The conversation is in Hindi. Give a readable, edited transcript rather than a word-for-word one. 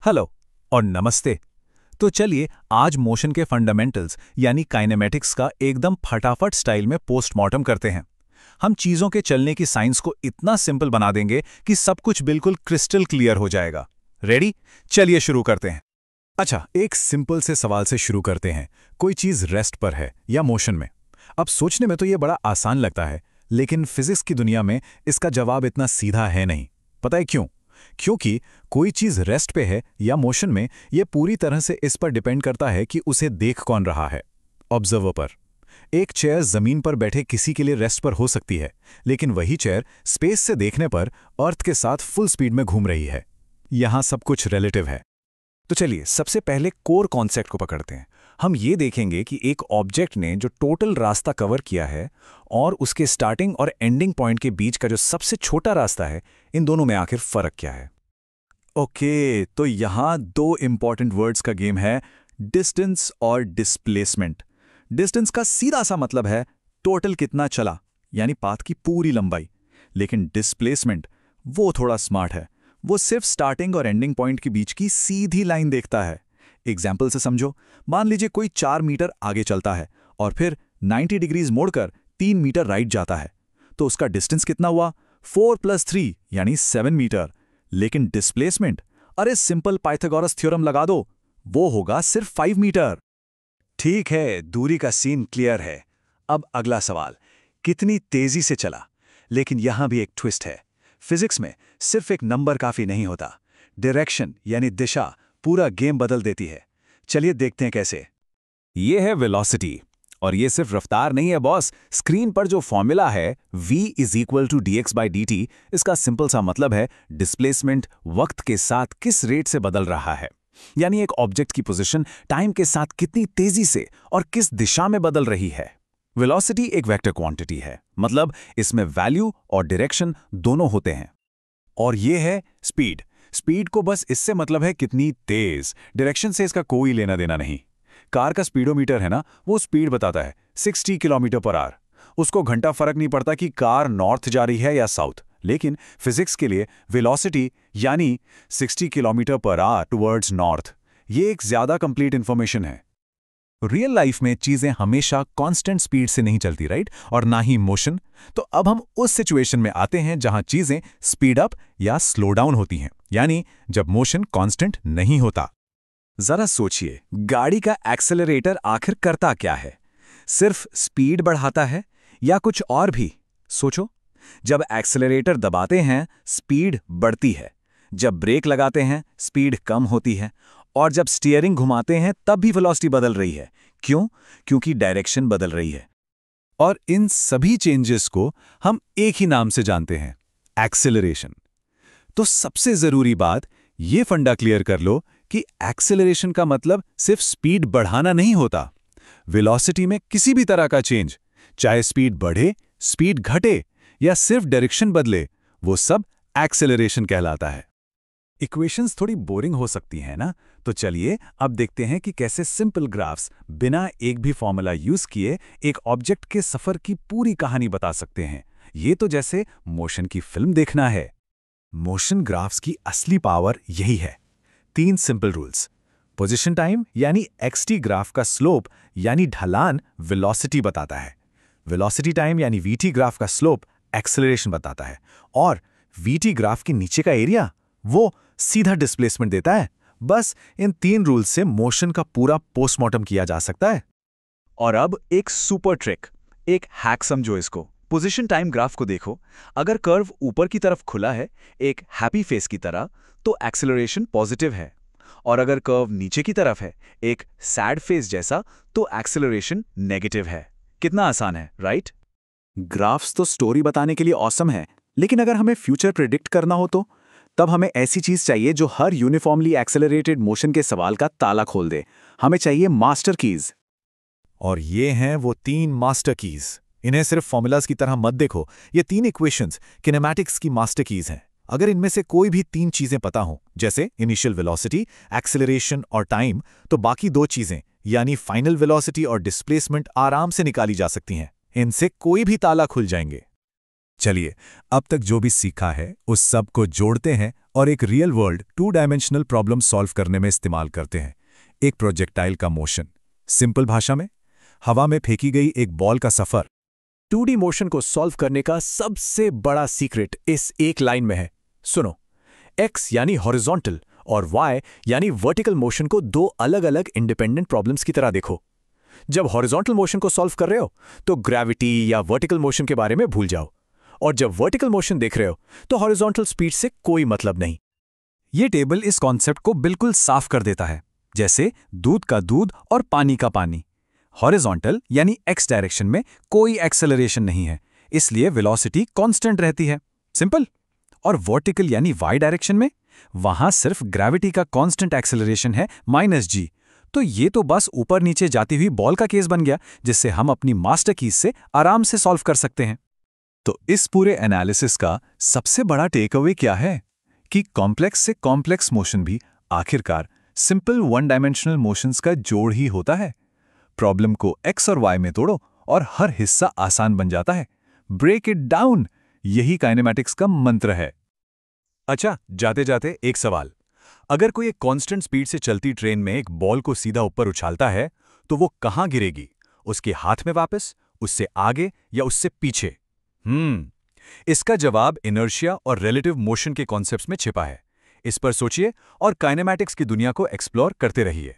हेलो और नमस्ते। तो चलिए आज मोशन के फंडामेंटल्स यानी काइनेमेटिक्स का एकदम फटाफट स्टाइल में पोस्टमार्टम करते हैं। हम चीज़ों के चलने की साइंस को इतना सिंपल बना देंगे कि सब कुछ बिल्कुल क्रिस्टल क्लियर हो जाएगा। रेडी? चलिए शुरू करते हैं। अच्छा, एक सिंपल से सवाल से शुरू करते हैं। कोई चीज़ रेस्ट पर है या मोशन में? अब सोचने में तो ये बड़ा आसान लगता है, लेकिन फिजिक्स की दुनिया में इसका जवाब इतना सीधा है नहीं। पता है क्यों? क्योंकि कोई चीज़ रेस्ट पे है या मोशन में, ये पूरी तरह से इस पर डिपेंड करता है कि उसे देख कौन रहा है, ऑब्जर्वर पर। एक चेयर जमीन पर बैठे किसी के लिए रेस्ट पर हो सकती है, लेकिन वही चेयर स्पेस से देखने पर अर्थ के साथ फुल स्पीड में घूम रही है। यहां सब कुछ रिलेटिव है। तो चलिए सबसे पहले कोर कॉन्सेप्ट को पकड़ते हैं। हम ये देखेंगे कि एक ऑब्जेक्ट ने जो टोटल रास्ता कवर किया है और उसके स्टार्टिंग और एंडिंग पॉइंट के बीच का जो सबसे छोटा रास्ता है, इन दोनों में आखिर फर्क क्या है। ओके, तो यहां दो इंपॉर्टेंट वर्ड्स का गेम है, डिस्टेंस और डिस्प्लेसमेंट। डिस्टेंस का सीधा सा मतलब है टोटल कितना चला, यानी पाथ की पूरी लंबाई। लेकिन डिस्प्लेसमेंट वो थोड़ा स्मार्ट है, वो सिर्फ स्टार्टिंग और एंडिंग पॉइंट के बीच की सीधी लाइन देखता है। एग्जाम्पल से समझो, मान लीजिए कोई 4 मीटर आगे चलता है और फिर 90 डिग्रीज मोड़कर 3 मीटर राइट जाता है, तो उसका डिस्टेंस कितना हुआ? 4 + 3 यानी 7 मीटर। लेकिन डिस्प्लेसमेंट, अरे सिंपल पाइथागोरस थ्योरम लगा दो, वो होगा सिर्फ 5 मीटर। ठीक है, दूरी का सीन क्लियर है। अब अगला सवाल, कितनी तेजी से चला? लेकिन यहां भी एक ट्विस्ट है। फिजिक्स में सिर्फ एक नंबर काफी नहीं होता, डायरेक्शन यानी दिशा पूरा गेम बदल देती है। चलिए देखते हैं कैसे। ये है वेलोसिटी, और ये सिर्फ रफ्तार नहीं है बॉस। स्क्रीन पर जो फॉर्मूला है v = dx/dt, इसका सिंपल सा मतलब है डिस्प्लेसमेंट वक्त के साथ किस रेट से बदल रहा है। यानी एक ऑब्जेक्ट की पोजीशन टाइम के साथ कितनी तेजी से और किस दिशा में बदल रही है। वेलोसिटी एक वेक्टर क्वांटिटी है, मतलब इसमें वैल्यू और डायरेक्शन दोनों होते हैं। और ये है स्पीड। स्पीड को बस इससे मतलब है कितनी तेज, डायरेक्शन से इसका कोई लेना देना नहीं। कार का स्पीडोमीटर है ना, वो स्पीड बताता है 60 किलोमीटर/आवर। उसको घंटा फर्क नहीं पड़ता कि कार नॉर्थ जा रही है या साउथ। लेकिन फिजिक्स के लिए वेलोसिटी यानी 60 किलोमीटर/आवर टुवर्ड्स नॉर्थ, ये एक ज्यादा कंप्लीट इंफॉर्मेशन है। रियल लाइफ में चीजें हमेशा कांस्टेंट स्पीड से नहीं चलती, राइट? और ना ही मोशन। तो अब हम उस सिचुएशन में आते हैं जहां चीजें स्पीड अप या स्लो डाउन होती हैं, यानी जब मोशन कांस्टेंट नहीं होता। जरा सोचिए, गाड़ी का एक्सेलरेटर आखिर करता क्या है? सिर्फ स्पीड बढ़ाता है या कुछ और भी? सोचो, जब एक्सेलरेटर दबाते हैं स्पीड बढ़ती है, जब ब्रेक लगाते हैं स्पीड कम होती है, और जब स्टीयरिंग घुमाते हैं तब भी वेलोसिटी बदल रही है। क्यों? क्योंकि डायरेक्शन बदल रही है। और इन सभी चेंजेस को हम एक ही नाम से जानते हैं, एक्सेलरेशन। तो सबसे जरूरी बात, ये फंडा क्लियर कर लो कि एक्सेलरेशन का मतलब सिर्फ स्पीड बढ़ाना नहीं होता। वेलोसिटी में किसी भी तरह का चेंज, चाहे स्पीड बढ़े, स्पीड घटे या सिर्फ डायरेक्शन बदले, वो सब एक्सेलरेशन कहलाता है। इक्वेशंस थोड़ी बोरिंग हो सकती हैं ना, तो चलिए अब देखते हैं कि कैसे सिंपल ग्राफ्स बिना एक भी फॉर्मूला यूज किए एक ऑब्जेक्ट के सफर की पूरी कहानी बता सकते हैं। ये तो जैसे मोशन की फिल्म देखना है। मोशन ग्राफ्स की असली पावर यही है। 3 सिंपल रूल्स। पोजीशन टाइम यानी xt ग्राफ का स्लोप यानी ढलान वेलोसिटी बताता है। वेलोसिटी टाइम यानी vt ग्राफ का स्लोप एक्सेलरेशन बताता है। और vt ग्राफ के नीचे का एरिया वो सीधा डिस्प्लेसमेंट देता है। बस इन 3 रूल्स से मोशन का पूरा पोस्टमार्टम किया जा सकता है। और अब एक सुपर ट्रिक, एक हैक समझो इसको। पोजीशन टाइम ग्राफ को देखो, अगर कर्व ऊपर की तरफ खुला है एक हैप्पी फेस की तरह, तो एक्सेलरेशन पॉजिटिव है, और अगर कर्व नीचे की तरफ है एक सैड फेस जैसा, तो एक्सेलरेशन नेगेटिव है। कितना आसान है, राइट? ग्राफ्स तो स्टोरी बताने के लिए ऑसम है, लेकिन अगर हमें फ्यूचर प्रिडिक्ट करना हो तो तब हमें ऐसी चीज चाहिए जो हर यूनिफॉर्मली एक्सेलरेटेड मोशन के सवाल का ताला खोल दे। हमें चाहिए मास्टर कीज। और ये हैं वो 3 मास्टर कीज। इन्हें सिर्फ फॉर्मूलाज की तरह मत देखो, ये 3 इक्वेशंस किनेमैटिक्स की मास्टर कीज हैं। अगर इनमें से कोई भी 3 चीजें पता हो, जैसे इनिशियल वेलोसिटी, एक्सेलरेशन और टाइम, तो बाकी 2 चीजें यानी फाइनल वेलोसिटी और डिस्प्लेसमेंट आराम से निकाली जा सकती हैं। इनसे कोई भी ताला खुल जाएंगे। चलिए अब तक जो भी सीखा है उस सब को जोड़ते हैं और एक real world 2 dimensional problem solve करने में इस्तेमाल करते हैं, एक प्रोजेक्टाइल का मोशन। सिंपल भाषा में, हवा में फेंकी गई एक बॉल का सफर। 2D मोशन को सॉल्व करने का सबसे बड़ा सीक्रेट इस एक लाइन में है। सुनो, X यानी हॉरिजॉन्टल और Y यानी वर्टिकल मोशन को दो अलग अलग इंडिपेंडेंट प्रॉब्लम्स की तरह देखो। जब हॉरिजॉन्टल मोशन को सॉल्व कर रहे हो तो ग्रेविटी या वर्टिकल मोशन के बारे में भूल जाओ, और जब वर्टिकल मोशन देख रहे हो तो हॉरिजॉन्टल स्पीड से कोई मतलब नहीं। ये टेबल इस कॉन्सेप्ट को बिल्कुल साफ कर देता है, जैसे दूध का दूध और पानी का पानी। हॉरिजॉन्टल यानी एक्स डायरेक्शन में कोई एक्सेलरेशन नहीं है, इसलिए वेलोसिटी कांस्टेंट रहती है। सिंपल। और वर्टिकल यानी वाई डायरेक्शन में वहां सिर्फ ग्रेविटी का कांस्टेंट एक्सेलरेशन है -g। तो ये तो बस ऊपर नीचे जाती हुई बॉल का केस बन गया, जिससे हम अपनी मास्टर कीज से आराम से सॉल्व कर सकते हैं। तो इस पूरे एनालिसिस का सबसे बड़ा टेक अवे क्या है कि कॉम्प्लेक्स से कॉम्प्लेक्स मोशन भी आखिरकार सिंपल 1 डायमेंशनल मोशंस का जोड़ ही होता है। प्रॉब्लम को एक्स और वाई में तोड़ो और हर हिस्सा आसान बन जाता है। ब्रेक इट डाउन, यही काइनेमैटिक्स का मंत्र है। अच्छा, जाते जाते एक सवाल। अगर कोई एक कांस्टेंट स्पीड से चलती ट्रेन में एक बॉल को सीधा ऊपर उछालता है, तो वो कहां गिरेगी? उसके हाथ में वापस, उससे आगे या उससे पीछे? इसका जवाब इनर्शिया और रिलेटिव मोशन के कॉन्सेप्ट्स में छिपा है। इस पर सोचिए और काइनेमैटिक्स की दुनिया को एक्सप्लोर करते रहिए।